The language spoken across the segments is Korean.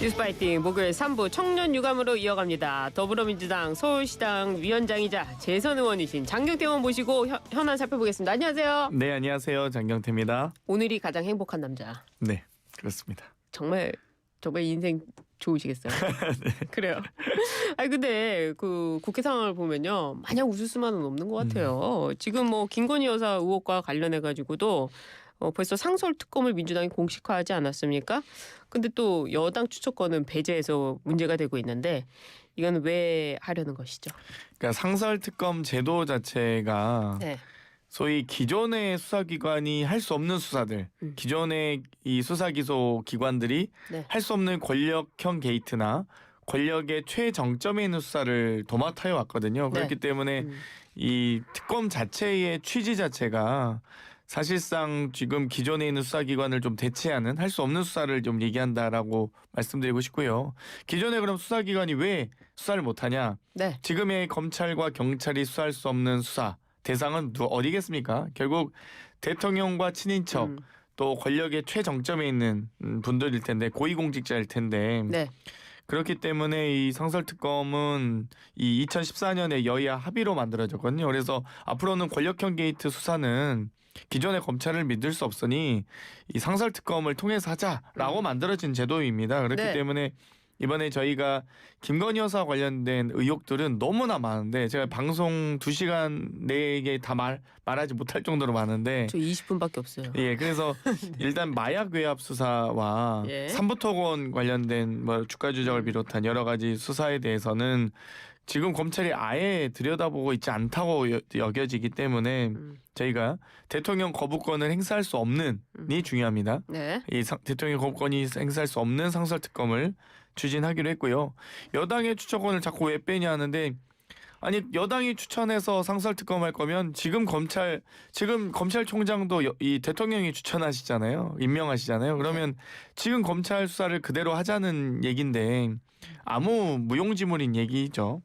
뉴스파이팅 목요일 3부 청년 유감으로 이어갑니다. 더불어민주당 서울시당 위원장이자 재선 의원이신 장경태 의원 모시고 현안 살펴보겠습니다. 안녕하세요. 네, 안녕하세요. 장경태입니다. 오늘이 가장 행복한 남자. 네, 그렇습니다. 정말 인생 좋으시겠어요. 네. 그래요. 아니 근데 그 국회 상황을 보면요, 마냥 웃을 수만은 없는 것 같아요. 지금 뭐 김건희 여사 의혹과 관련해 가지고도 벌써 상설 특검을 민주당이 공식화하지 않았습니까? 근데 또 여당 추천권은 배제해서 문제가 되고 있는데 이건 왜 하려는 것이죠? 그러니까 상설 특검 제도 자체가 네. 소위 기존의 수사기관이 할 수 없는 수사들, 기존의 이 수사기소 기관들이 네. 할 수 없는 권력형 게이트나 권력의 최정점에 있는 수사를 도맡아 왔거든요. 네. 그렇기 때문에 이 특검 자체의 취지 자체가 사실상 지금 기존에 있는 수사기관을 좀 대체하는 할 수 없는 수사를 좀 얘기한다라고 말씀드리고 싶고요. 기존에 그럼 수사기관이 왜 수사를 못하냐? 네. 지금의 검찰과 경찰이 수사할 수 없는 수사 대상은 어디겠습니까? 결국 대통령과 친인척 또 권력의 최정점에 있는 분들일 텐데 고위공직자일 텐데 네. 그렇기 때문에 이 상설특검은 이 2014년에 여야 합의로 만들어졌거든요. 그래서 앞으로는 권력형 게이트 수사는 기존의 검찰을 믿을 수 없으니 이 상설특검을 통해서 하자라고 만들어진 제도입니다. 그렇기 네. 때문에 이번에 저희가 김건희 여사 관련된 의혹들은 너무나 많은데 제가 방송 2시간 내에 다 말하지 못할 정도로 많은데 저 20분밖에 없어요. 예, 그래서 일단 마약 외압 수사와 예. 삼부토건 관련된 뭐 주가 조작을 비롯한 여러 가지 수사에 대해서는 지금 검찰이 아예 들여다보고 있지 않다고 여겨지기 때문에 저희가 대통령 거부권을 행사할 수 없는이 중요합니다. 네. 이 대통령 거부권이 행사할 수 없는 상설특검을 추진하기로 했고요. 여당의 추천권을 자꾸 왜 빼냐 하는데 아니 여당이 추천해서 상설특검 할 거면 지금 검찰총장도 이 대통령이 추천하시잖아요. 임명하시잖아요. 그러면 지금 검찰 수사를 그대로 하자는 얘긴데 아무 무용지물인 얘기죠.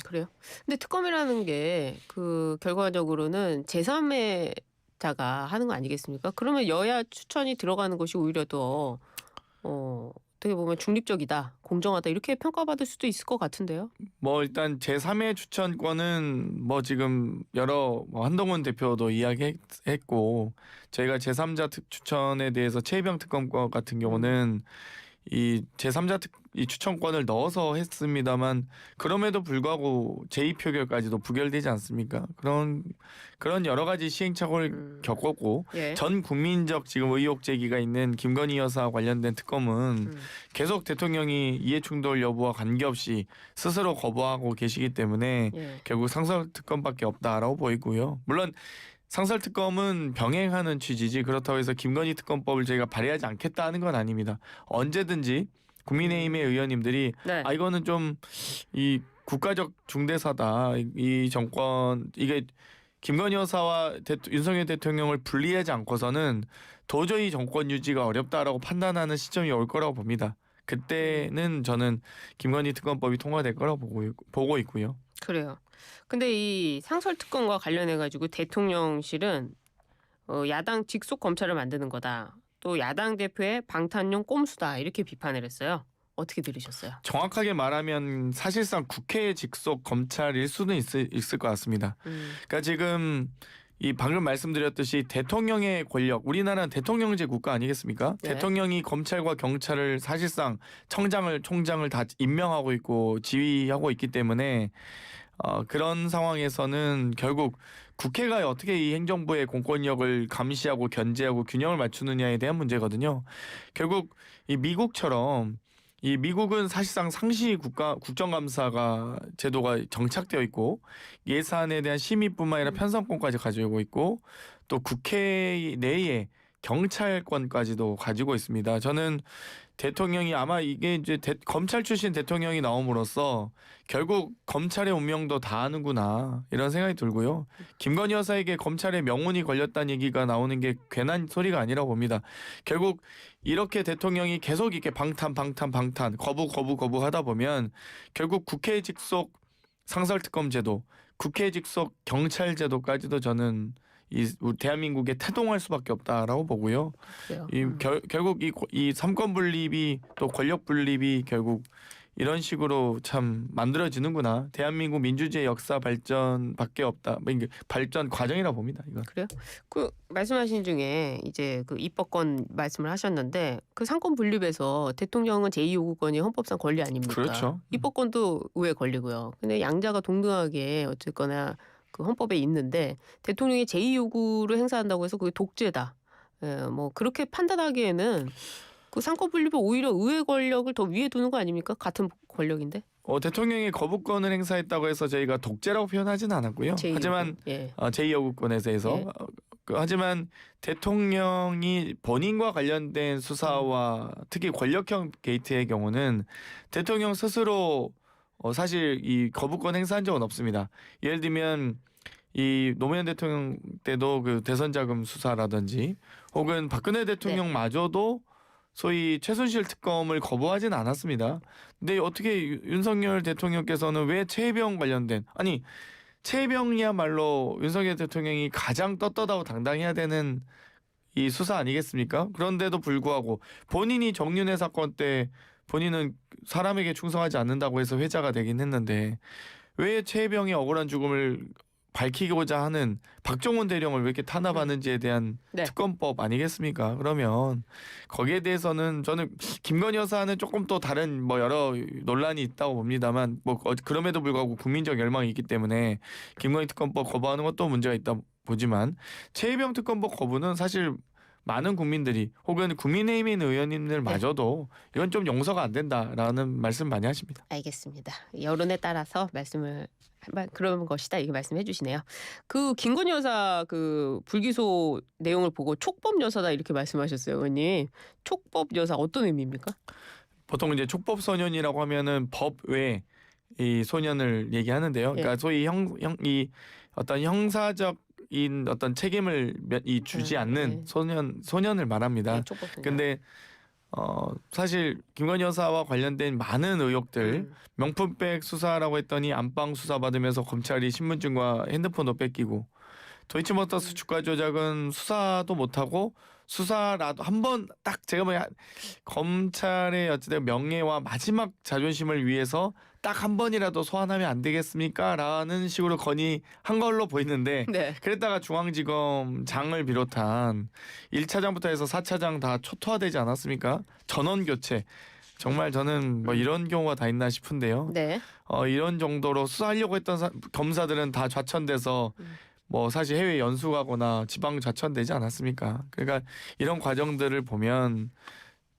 그래요. 근데 특검이라는 게 그 결과적으로는 제3의자가 하는 거 아니겠습니까? 그러면 여야 추천이 들어가는 것이 오히려 더 어떻게 보면 중립적이다, 공정하다 이렇게 평가받을 수도 있을 것 같은데요. 뭐 일단 제3의 추천권은 뭐 지금 여러 한동훈 대표도 이야기했고 저희가 제3자 추천에 대해서 최희병 특검권 같은 경우는 이 제3자 이 추천권을 넣어서 했습니다만 그럼에도 불구하고 제2표결까지도 부결되지 않습니까? 그런 여러 가지 시행착오를 겪었고 예. 전 국민적 지금 의혹 제기가 있는 김건희 여사 관련된 특검은 계속 대통령이 이해충돌 여부와 관계없이 스스로 거부하고 계시기 때문에 예. 결국 상설특검밖에 없다라고 보이고요. 물론 상설특검은 병행하는 취지지 그렇다고 해서 김건희 특검법을 저희가 발의하지 않겠다는 건 아닙니다. 언제든지 국민의힘의 의원님들이 네. 이거는 좀 이 국가적 중대사다. 이 정권 이게 김건희 여사와 윤석열 대통령을 분리하지 않고서는 도저히 정권 유지가 어렵다라고 판단하는 시점이 올 거라고 봅니다. 그때는 저는 김건희 특검법이 통과될 거라고 보고 있고요. 그래요. 근데 이 상설특검과 관련해 가지고 대통령실은 야당 직속 검찰을 만드는 거다. 또 야당 대표의 방탄용 꼼수다 이렇게 비판을 했어요. 어떻게 들으셨어요? 정확하게 말하면 사실상 국회 직속 검찰일 수는 있을 것 같습니다. 그러니까 지금 이 방금 말씀드렸듯이 대통령의 권력, 우리나라는 대통령제 국가 아니겠습니까? 네. 대통령이 검찰과 경찰을 사실상 총장을 다 임명하고 있고 지휘하고 있기 때문에 그런 상황에서는 결국 국회가 어떻게 이 행정부의 공권력을 감시하고 견제하고 균형을 맞추느냐에 대한 문제거든요. 결국 이 미국처럼 이 미국은 사실상 상시 국정감사가 제도가 정착되어 있고 예산에 대한 심의뿐만 아니라 편성권까지 가지고 있고 또 국회 내에 경찰권까지도 가지고 있습니다. 저는 대통령이 아마 이게 이제 검찰 출신 대통령이 나옴으로써 결국 검찰의 운명도 다 아는구나 이런 생각이 들고요. 김건희 여사에게 검찰의 명운이 걸렸다는 얘기가 나오는 게 괜한 소리가 아니라고 봅니다. 결국 이렇게 대통령이 계속 이렇게 방탄 거부 하다 보면 결국 국회 직속 상설특검 제도, 국회 직속 경찰 제도까지도 저는 우리 대한민국에 태동할 수밖에 없다라고 보고요. 그래요. 결국 이 삼권 분립이 또 권력 분립이 결국 이런 식으로 참 만들어지는구나. 대한민국 민주주의 역사 발전밖에 없다. 뭐 이게 발전 과정이라 봅니다. 이건. 그래요? 그 말씀하신 중에 이제 그 입법권 말씀을 하셨는데 그 상권 분립에서 대통령은 제2요구권이 헌법상 권리 아닙니까? 그렇죠. 입법권도 의회 권리고요. 근데 양자가 동등하게 어쨌거나 그 헌법에 있는데 대통령이 제2요구를 행사한다고 해서 그게 독재다. 뭐 그렇게 판단하기에는 그 상권 분립이 오히려 의회 권력을 더 위에 두는 거 아닙니까? 같은 권력인데. 대통령이 거부권을 행사했다고 해서 저희가 독재라고 표현하지는 않았고요. 제2요구. 하지만 예. 제2요구권에서 예. 하지만 대통령이 본인과 관련된 수사와 특히 권력형 게이트의 경우는 대통령 스스로 사실 이 거부권 행사한 적은 없습니다. 예를 들면 이 노무현 대통령 때도 그 대선 자금 수사라든지 혹은 박근혜 대통령마저도 소위 최순실 특검을 거부하진 않았습니다. 근데 어떻게 윤석열 대통령께서는 왜 최혜병 관련된 최혜병이야말로 윤석열 대통령이 가장 떳떳하고 당당해야 되는 이 수사 아니겠습니까? 그런데도 불구하고 본인이 정윤회 사건 때 본인은 사람에게 충성하지 않는다고 해서 회자가 되긴 했는데 왜 최혜병이 억울한 죽음을 밝히고자 하는 박정훈 대령을 왜 이렇게 탄압하는지에 대한 네. 특검법 아니겠습니까? 그러면 거기에 대해서는 저는 김건희 여사는 조금 또 다른 뭐 여러 논란이 있다고 봅니다만 뭐 그럼에도 불구하고 국민적 열망이 있기 때문에 김건희 특검법 거부하는 것도 문제가 있다 보지만 최혜병 특검법 거부는 사실 많은 국민들이 혹은 국민의힘에 있는 의원님들마저도 이건 좀 용서가 안 된다라는 말씀 많이 하십니다. 알겠습니다. 여론에 따라서 말씀을 그런 것이다 이렇게 말씀해 주시네요. 그 김건희 여사 그 불기소 내용을 보고 촉법 여사다 이렇게 말씀하셨어요, 의원님. 촉법 여사 어떤 의미입니까? 보통 이제 촉법 소년이라고 하면은 법 외 이 소년을 얘기하는데요. 그러니까 소위 이 어떤 형사적인 어떤 책임을 주지 않는 소년을 말합니다. 네, 촉법 소년. 근데 사실 김건희 여사와 관련된 많은 의혹들 명품백 수사라고 했더니 안방 수사 받으면서 검찰이 신분증과 핸드폰도 뺏기고 도이치모터스 주가 조작은 수사도 못하고 수사라도 한 번 딱 제가 뭐 검찰의 어쨌든 명예와 마지막 자존심을 위해서 딱 한 번이라도 소환하면 안 되겠습니까? 라는 식으로 건의한 걸로 보이는데 네. 그랬다가 중앙지검 장을 비롯한 1차장부터 해서 4차장 다 초토화되지 않았습니까? 전원 교체. 정말 저는 뭐 이런 경우가 다 있나 싶은데요. 네. 이런 정도로 수사하려고 했던 검사들은 다 좌천돼서 뭐 사실 해외 연수 가거나 지방 좌천되지 않았습니까? 그러니까 이런 과정들을 보면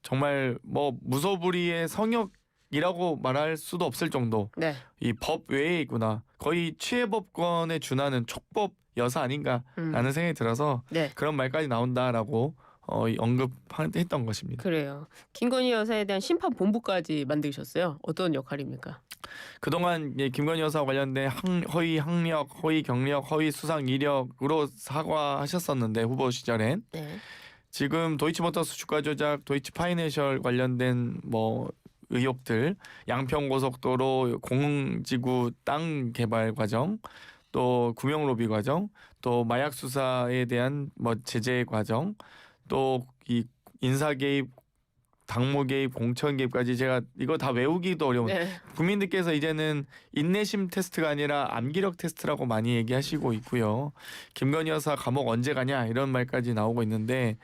정말 뭐 무소불위의 성역이라고 말할 수도 없을 정도 네. 이 법 외에 있구나. 거의 취해법권에 준하는 촉법 여사 아닌가라는 생각이 들어서 네. 그런 말까지 나온다라고 언급했던 것입니다. 그래요. 김건희 여사에 대한 심판 본부까지 만드셨어요. 어떤 역할입니까? 그동안 김건희 여사 관련된 허위 학력, 허위 경력, 허위 수상 이력으로 사과하셨었는데 후보 시절엔 네. 지금 도이치모터스 주가 조작, 도이치파이낸셜 관련된 뭐 의혹들, 양평고속도로 공흥지구 땅 개발 과정, 또 구명로비 과정, 또 마약 수사에 대한 뭐 제재 과정, 또 이 인사 개입, 당무 개입, 공천 개입까지 제가 이거 다 외우기도 어려운. 네. 국민들께서 이제는 인내심 테스트가 아니라 암기력 테스트라고 많이 얘기하시고 있고요. 김건희 여사 감옥 언제 가냐 이런 말까지 나오고 있는데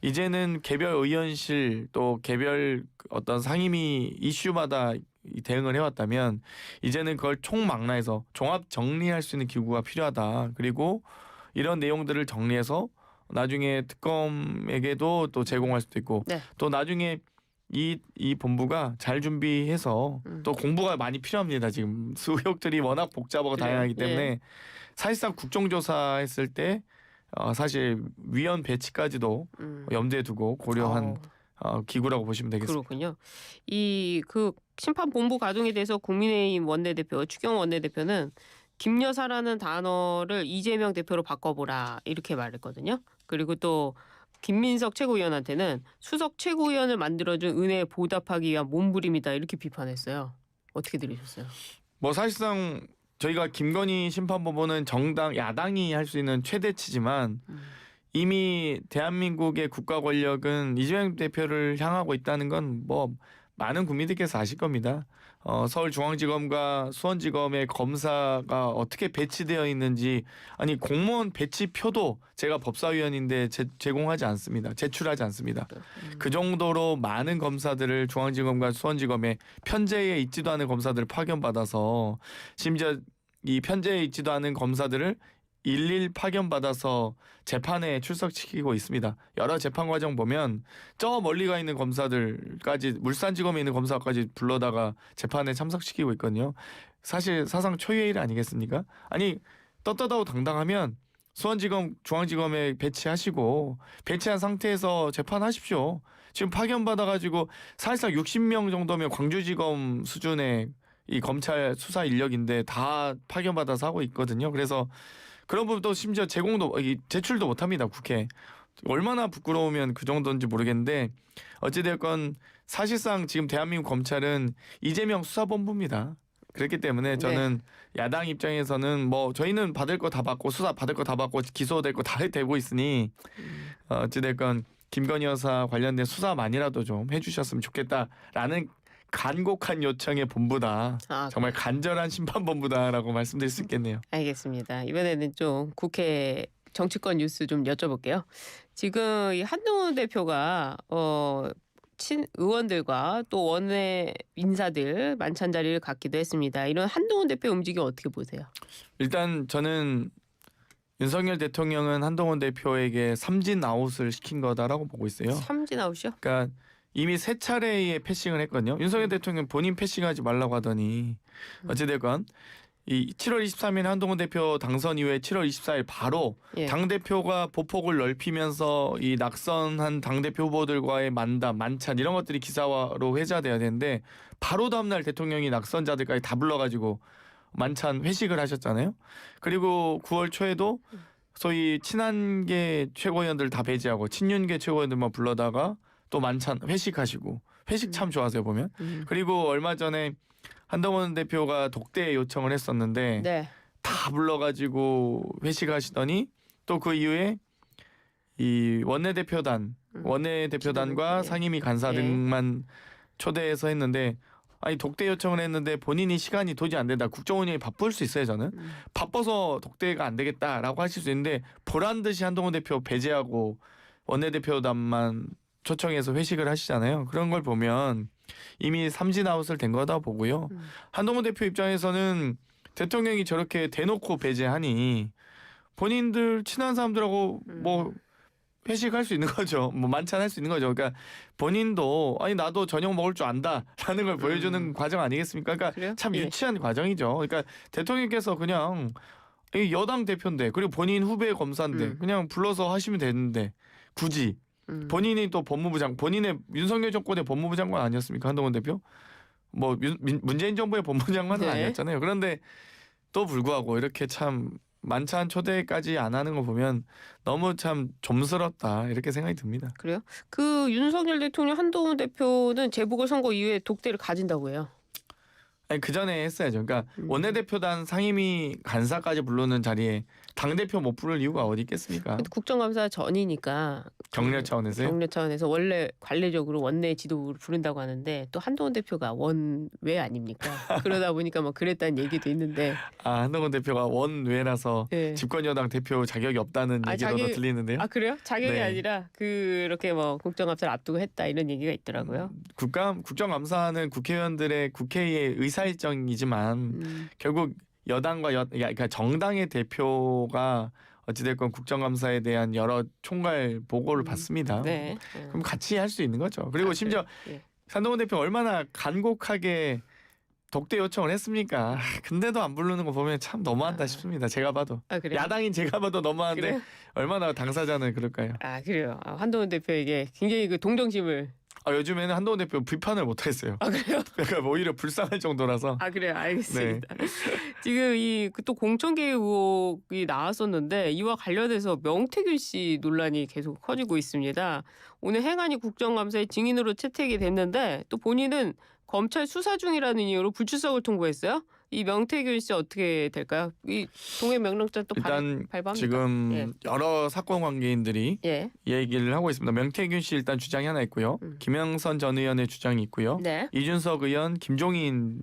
이제는 개별 의원실 또 개별 어떤 상임위 이슈마다 대응을 해왔다면 이제는 그걸 총망라해서 종합 정리할 수 있는 기구가 필요하다. 그리고 이런 내용들을 정리해서 나중에 특검에게도 또 제공할 수도 있고 네. 또 나중에 이 본부가 잘 준비해서 또 공부가 많이 필요합니다. 지금 의혹들이 워낙 복잡하고 그래요. 다양하기 때문에 사실상 국정조사했을 때 사실 위원 배치까지도 염두에 두고 고려한 기구라고 보시면 되겠습니다. 그렇군요. 이 그 심판 본부 가동에 대해서 국민의힘 원내대표 추경 원내대표는 김 여사라는 단어를 이재명 대표로 바꿔보라 이렇게 말했거든요. 그리고 또 김민석 최고위원한테는 수석 최고위원을 만들어준 은혜에 보답하기 위한 몸부림이다 이렇게 비판했어요. 어떻게 들으셨어요? 뭐 사실상 저희가 김건희 심판본부는 정당 야당이 할 수 있는 최대치지만 이미 대한민국의 국가 권력은 이재명 대표를 향하고 있다는 건 뭐 많은 국민들께서 아실 겁니다. 서울중앙지검과 수원지검의 검사가 어떻게 배치되어 있는지 아니 공무원 배치표도 제가 법사위원인데 제공하지 않습니다. 제출하지 않습니다. 그 정도로 많은 검사들을 중앙지검과 수원지검에 편제에 있지도 않은 검사들을 파견받아서 심지어 이 편제에 있지도 않은 검사들을 일일 파견받아서 재판에 출석시키고 있습니다. 여러 재판 과정 보면 저 멀리 가 있는 검사들까지 물산지검에 있는 검사까지 불러다가 재판에 참석시키고 있거든요. 사실 사상 초유의 일 아니겠습니까? 아니 떳떳하고 당당하면 수원지검, 중앙지검에 배치하시고 배치한 상태에서 재판하십시오. 지금 파견받아가지고 사실상 60명 정도면 광주지검 수준의 이 검찰 수사 인력인데 다 파견받아서 하고 있거든요. 그래서 그런 부분도 심지어 제출도 못합니다. 국회. 얼마나 부끄러우면 그 정도인지 모르겠는데 어찌되었건 사실상 지금 대한민국 검찰은 이재명 수사본부입니다. 그렇기 때문에 저는 야당 입장에서는 뭐 저희는 받을 거 다 받고 수사 받을 거 다 받고 기소될 거 다 되고 있으니 어찌되었건 김건희 여사 관련된 수사만이라도 좀 해주셨으면 좋겠다라는 간곡한 요청의 본부다. 정말 간절한 심판본부다라고 말씀드릴 수 있겠네요. 알겠습니다. 이번에는 좀 국회 정치권 뉴스 좀 여쭤볼게요. 지금 이 한동훈 대표가 의원들과 또 원내 인사들 만찬 자리를 갖기도 했습니다. 이런 한동훈 대표 움직임 어떻게 보세요? 일단 저는 윤석열 대통령은 한동훈 대표에게 삼진 아웃을 시킨 거다라고 보고 있어요. 삼진 아웃이요? 그러니까 이미 세 차례의 패싱을 했거든요. 윤석열 대통령 본인 패싱하지 말라고 하더니 어찌됐건 이 7월 23일 한동훈 대표 당선 이후에 7월 24일 바로 당 대표가 보폭을 넓히면서 이 낙선한 당 대표 후보들과의 만담, 만찬 이런 것들이 기사화로 회자돼야 되는데 바로 다음날 대통령이 낙선자들까지 다 불러가지고 만찬 회식을 하셨잖아요. 그리고 9월 초에도 소위 친한계 최고위원들 다 배제하고 친윤계 최고위원들만 불러다가 또 만찬 회식하시고 회식 참 좋아하세요 보면. 그리고 얼마 전에 한동훈 대표가 독대 요청을 했었는데 다 불러가지고 회식하시더니 또 그 이후에 이 원내대표단과 상임위 간사 등만 초대해서 했는데 아니 독대 요청을 했는데 본인이 시간이 도저히 안 된다. 국정운영이 바쁠 수 있어요 저는. 바빠서 독대가 안 되겠다라고 하실 수 있는데 보란 듯이 한동훈 대표 배제하고 원내대표단만 초청해서 회식을 하시잖아요. 그런 걸 보면 이미 삼진아웃을 된 거다 보고요. 한동훈 대표 입장에서는 대통령이 저렇게 대놓고 배제하니 본인들 친한 사람들하고 뭐 회식할 수 있는 거죠. 뭐 만찬할 수 있는 거죠. 그러니까 본인도 아니 나도 저녁 먹을 줄 안다라는 걸 보여주는 과정 아니겠습니까? 그러니까 그래요? 참 유치한 과정이죠. 그러니까 대통령께서 그냥 여당 대표인데 그리고 본인 후배 검사인데 그냥 불러서 하시면 되는데 굳이 본인이 또 본인의 윤석열 정권의 법무부 장관 아니었습니까? 한동훈 대표? 뭐 문재인 정부의 법무부 장관은 아니었잖아요. 그런데 또 불구하고 이렇게 참 만찬 초대까지 안 하는 거 보면 너무 참 좀스럽다 이렇게 생각이 듭니다. 그래요? 그 윤석열 대통령 한동훈 대표는 재보궐선거 이후에 독대를 가진다고 해요. 아니 그 전에 했어야죠. 그러니까 원내대표단 상임위 간사까지 부르는 자리에 당 대표 못 부를 이유가 어디 있겠습니까? 국정감사 전이니까 격려 차원에서요? 격려 차원에서 원래 관례적으로 원내 지도부를 부른다고 하는데 또 한동훈 대표가 원외 아닙니까? 그러다 보니까 뭐 그랬다는 얘기도 있는데 한동훈 대표가 원외라서 집권여당 대표 자격이 없다는 얘기로도 들리는데요. 그래요? 자격이 아니라 그렇게 뭐 국정감사를 앞두고 했다 이런 얘기가 있더라고요. 국정감사는 국회의원들의 국회의 의사일정이지만 결국 여당과 그러니까 정당의 대표가 어찌됐건 국정감사에 대한 여러 총괄 보고를 받습니다. 그럼 같이 할 수 있는 거죠. 그리고 심지어 한동훈 대표 얼마나 간곡하게 독대 요청을 했습니까? 근데도 안 부르는 거 보면 참 너무한다 싶습니다. 제가 봐도. 야당인 제가 봐도 너무한데 얼마나 당사자는 그럴까요? 그래요. 한동훈 대표에게 굉장히 그 동정심을 요즘에는 한동훈 대표 비판을 못 하겠어요. 그래요? 그러니까 오히려 불쌍할 정도라서. 그래요. 알겠습니다. 지금 이 또 공천개입 의혹이 나왔었는데 이와 관련해서 명태균 씨 논란이 계속 커지고 있습니다. 오늘 행안위 국정감사에 증인으로 채택이 됐는데 또 본인은 검찰 수사 중이라는 이유로 불출석을 통보했어요. 이 명태균 씨 어떻게 될까요? 이 동해 명령장 또 일단 발부합니까? 지금 예. 여러 사건 관계인들이 예. 얘기를 하고 있습니다. 명태균 씨 일단 주장이 하나 있고요. 김영선 전 의원의 주장이 있고요. 네. 이준석 의원, 김종인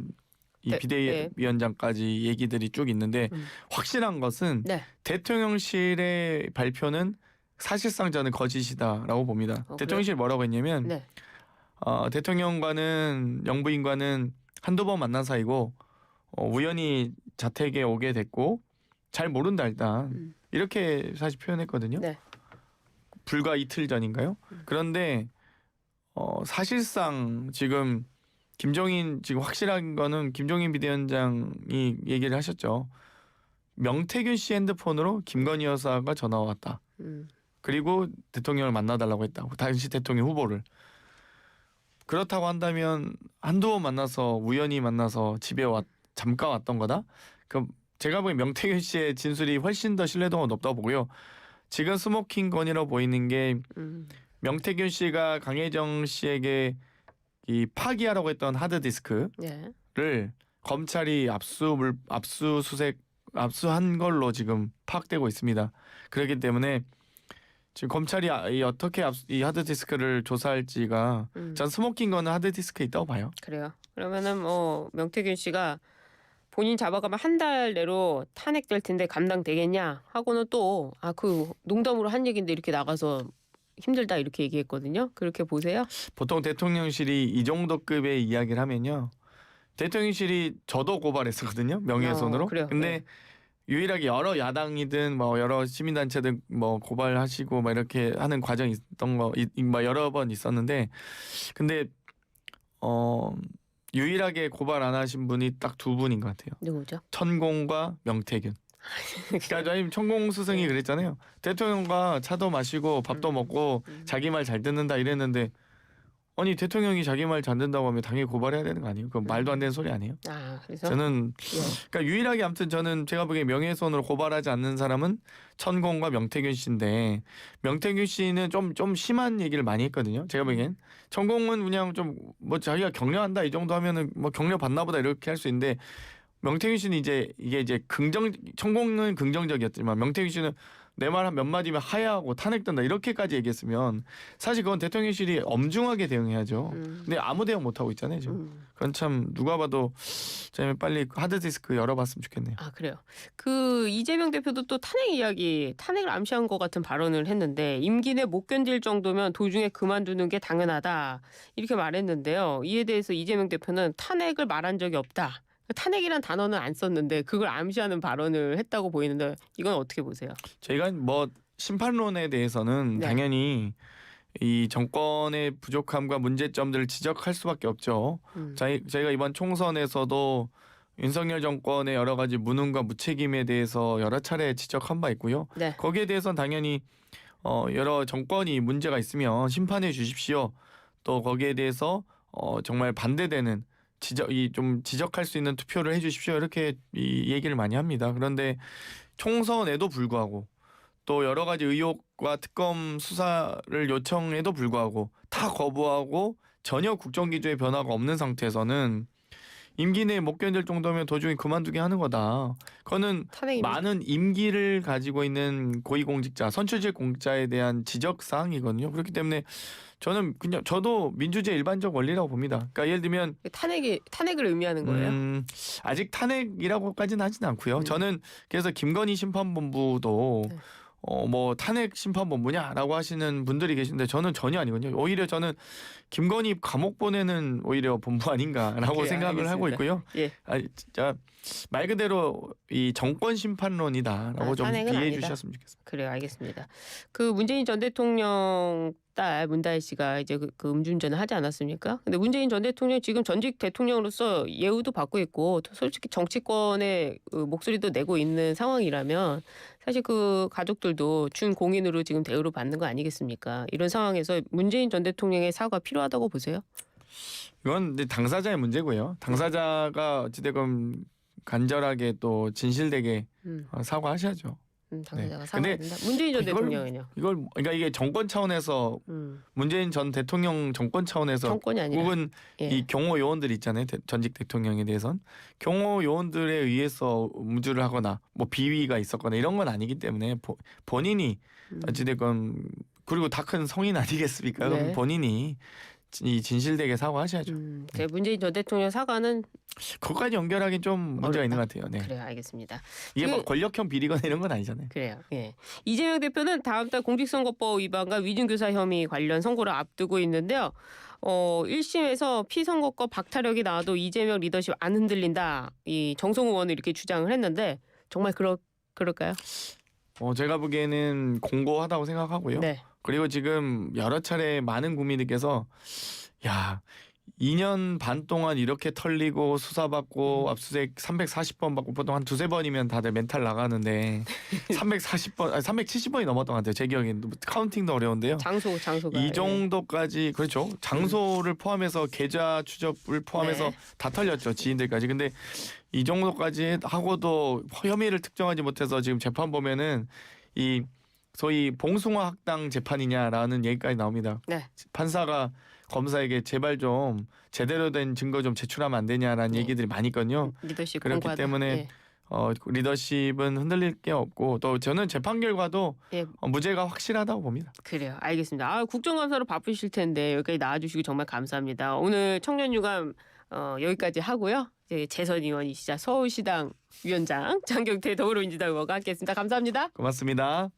이 네, 비대위원장까지 얘기들이 쭉 있는데 확실한 것은 네. 대통령실의 발표는 사실상 저는 거짓이다라고 봅니다. 대통령실 뭐라고 했냐면 네. 대통령과는 영부인과는 한두 번 만난 사이고 우연히 자택에 오게 됐고 잘 모른다 일단 이렇게 사실 표현했거든요. 네. 불과 이틀 전인가요? 그런데 사실상 지금 김종인 지금 확실한 거는 김종인 비대위원장이 얘기를 하셨죠. 명태균 씨 핸드폰으로 김건희 여사가 전화가 왔다. 그리고 대통령을 만나달라고 했다고. 당시 대통령 후보를. 그렇다고 한다면 한두 번 만나서 우연히 만나서 집에 잠깐 왔던 거다. 그럼 제가 보기엔 명태균 씨의 진술이 훨씬 더 신뢰도가 높다고 보고요. 지금 스모킹 건이라고 보이는 게 명태균 씨가 강혜정 씨에게 이 파기하라고 했던 하드디스크를 예. 검찰이 압수한 걸로 지금 파악되고 있습니다. 그렇기 때문에 지금 검찰이 어떻게 이 하드디스크를 조사할지가 전 스모킹 건은 하드디스크에 있다고 봐요. 그래요. 그러면은 뭐 명태균 씨가 본인 잡아가면 한 달 내로 탄핵될 텐데 감당되겠냐 하고는 또 그 농담으로 한 얘기인데 이렇게 나가서 힘들다 이렇게 얘기했거든요. 그렇게 보세요? 보통 대통령실이 이 정도 급의 이야기를 하면요. 대통령실이 저도 고발했었거든요. 명예훼손으로. 그래요. 근데 네. 유일하게 여러 야당이든 뭐 여러 시민단체든 뭐 고발하시고 막 이렇게 하는 과정이 있던 거 여러 번 있었는데 근데 유일하게 고발 안 하신 분이 딱 두 분인 것 같아요. 누구죠? 천공과 명태균. 그러니까 저희 천공 스승이 그랬잖아요. 대통령과 차도 마시고 밥도 먹고 자기 말 잘 듣는다 이랬는데 아니 대통령이 자기 말 잘 듣는다고 하면 당연히 고발해야 되는 거 아니에요? 그건 말도 안 되는 소리 아니에요? 그래서 저는 그러니까 유일하게 아무튼 저는 제가 보기에 명예훼손으로 고발하지 않는 사람은 천공과 명태균 씨인데 명태균 씨는 좀 심한 얘기를 많이 했거든요. 제가 보기엔 천공은 그냥 좀 뭐 자기가 격려한다 이 정도 하면은 뭐 격려 받나 보다 이렇게 할 수 있는데 명태균 씨는 이게 천공은 긍정적이었지만 명태균 씨는 내 말 한 몇 마디면 하야하고 탄핵된다 이렇게까지 얘기했으면 사실 그건 대통령실이 엄중하게 대응해야죠. 근데 아무 대응 못 하고 있잖아요 지금. 그건 참 누가 봐도 좀 빨리 하드디스크 열어봤으면 좋겠네요. 그래요. 그 이재명 대표도 또 탄핵을 암시한 것 같은 발언을 했는데 임기 내 못 견딜 정도면 도중에 그만두는 게 당연하다 이렇게 말했는데요. 이에 대해서 이재명 대표는 탄핵을 말한 적이 없다. 탄핵이란 단어는 안 썼는데 그걸 암시하는 발언을 했다고 보이는데 이건 어떻게 보세요? 저희가 뭐 심판론에 대해서는 당연히 이 정권의 부족함과 문제점들을 지적할 수밖에 없죠. 저희가 이번 총선에서도 윤석열 정권의 여러 가지 무능과 무책임에 대해서 여러 차례 지적한 바 있고요. 거기에 대해서는 당연히 여러 정권이 문제가 있으면 심판해 주십시오. 또 거기에 대해서 정말 반대되는 좀 지적할 수 있는 투표를 해주십시오. 이렇게 이 얘기를 많이 합니다. 그런데 총선에도 불구하고 또 여러 가지 의혹과 특검 수사를 요청에도 불구하고 다 거부하고 전혀 국정기조의 변화가 없는 상태에서는 임기 내에 못 견딜 정도면 도중에 그만두게 하는 거다. 그거는 많은 임기를 가지고 있는 고위공직자, 선출직 공직자에 대한 지적 사항이거든요. 그렇기 때문에 저도 민주주의 일반적 원리라고 봅니다. 그러니까 예를 들면 탄핵을 의미하는 거예요? 아직 탄핵이라고까지는 하진 않고요. 저는 그래서 김건희 심판본부도 뭐 탄핵 심판본부냐라고 하시는 분들이 계신데 저는 전혀 아니거든요. 오히려 저는 김건희 감옥 보내는 오히려 본부 아닌가라고 생각을 하고 있고요. 진짜 말 그대로 이 정권 심판론이다라고 좀 이해해 주셨으면 좋겠습니다. 그래요, 알겠습니다. 그 문재인 전 대통령 딸 문다혜 씨가 이제 그 음주운전을 하지 않았습니까? 근데 문재인 전 대통령 지금 전직 대통령으로서 예우도 받고 있고 솔직히 정치권의 목소리도 내고 있는 상황이라면 사실 그 가족들도 준공인으로 지금 대우를 받는 거 아니겠습니까? 이런 상황에서 문재인 전 대통령의 사과 필요하다고 보세요? 이건 당사자의 문제고요. 당사자가 어찌되건 간절하게 또 진실되게 사과하셔야죠. 당사자가 네. 사과해야 된다. 문재인 전 이걸- 대통령은요. 이걸 그러니까 이게 정권 차원에서 문재인 전 대통령 정권 차원에서 정권이 아니라 혹은 예. 이 경호 요원들 있잖아요. 전직 대통령에 대해선 경호 요원들에 의해서 음주를 하거나 뭐 비위가 있었거나 이런 건 아니기 때문에 본인이 어찌됐건 그리고 다 큰 성인 아니겠습니까? 네. 그럼 본인이 이 진실되게 사과하셔야죠. 제 문재인 전 대통령 사과는 그것까지 연결하기 좀 문제가 어렵다. 있는 것 같아요. 네. 그래요, 알겠습니다. 이게 뭐 그- 권력형 비리거나 이런 건 아니잖아요. 그래요. 예. 이재명 대표는 다음 달 공직선거법 위반과 위증교사 혐의 관련 선고를 앞두고 있는데요. 1심에서 피선거법 박탈력이 나와도 이재명 리더십 안 흔들린다. 이 정성호 의원은 이렇게 주장을 했는데 정말 그럴까요? 제가 보기에는 공고하다고 생각하고요. 네. 그리고 지금 여러 차례 많은 국민들께서 야 2년 반 동안 이렇게 털리고 수사받고 압수수색 340번 받고 보통 한 두세 번이면 다들 멘탈 나가는데 340번, 370번이 넘었던 것 같아요. 제 기억엔 카운팅도 어려운데요. 장소가 이 정도까지 그렇죠. 장소를 포함해서 계좌 추적을 포함해서 네. 다 털렸죠. 지인들까지. 근데 이 정도까지 하고도 혐의를 특정하지 못해서 지금 재판 보면은 이 소위 봉숭아 학당 재판이냐라는 얘기까지 나옵니다. 네. 판사가 검사에게 제발 좀 제대로 된 증거 좀 제출하면 안 되냐라는 네. 얘기들이 많이 있거든요. 리더십 그렇기 공고하다. 때문에 예. 리더십은 흔들릴 게 없고 또 저는 재판 결과도 예. 무죄가 확실하다고 봅니다. 그래요. 알겠습니다. 국정감사로 바쁘실 텐데 여기까지 나와주시고 정말 감사합니다. 오늘 청년유감 여기까지 하고요. 이제 재선 의원이시자 서울시당 위원장 장경태 더불어민주당 의원과 함께했습니다. 감사합니다. 고맙습니다.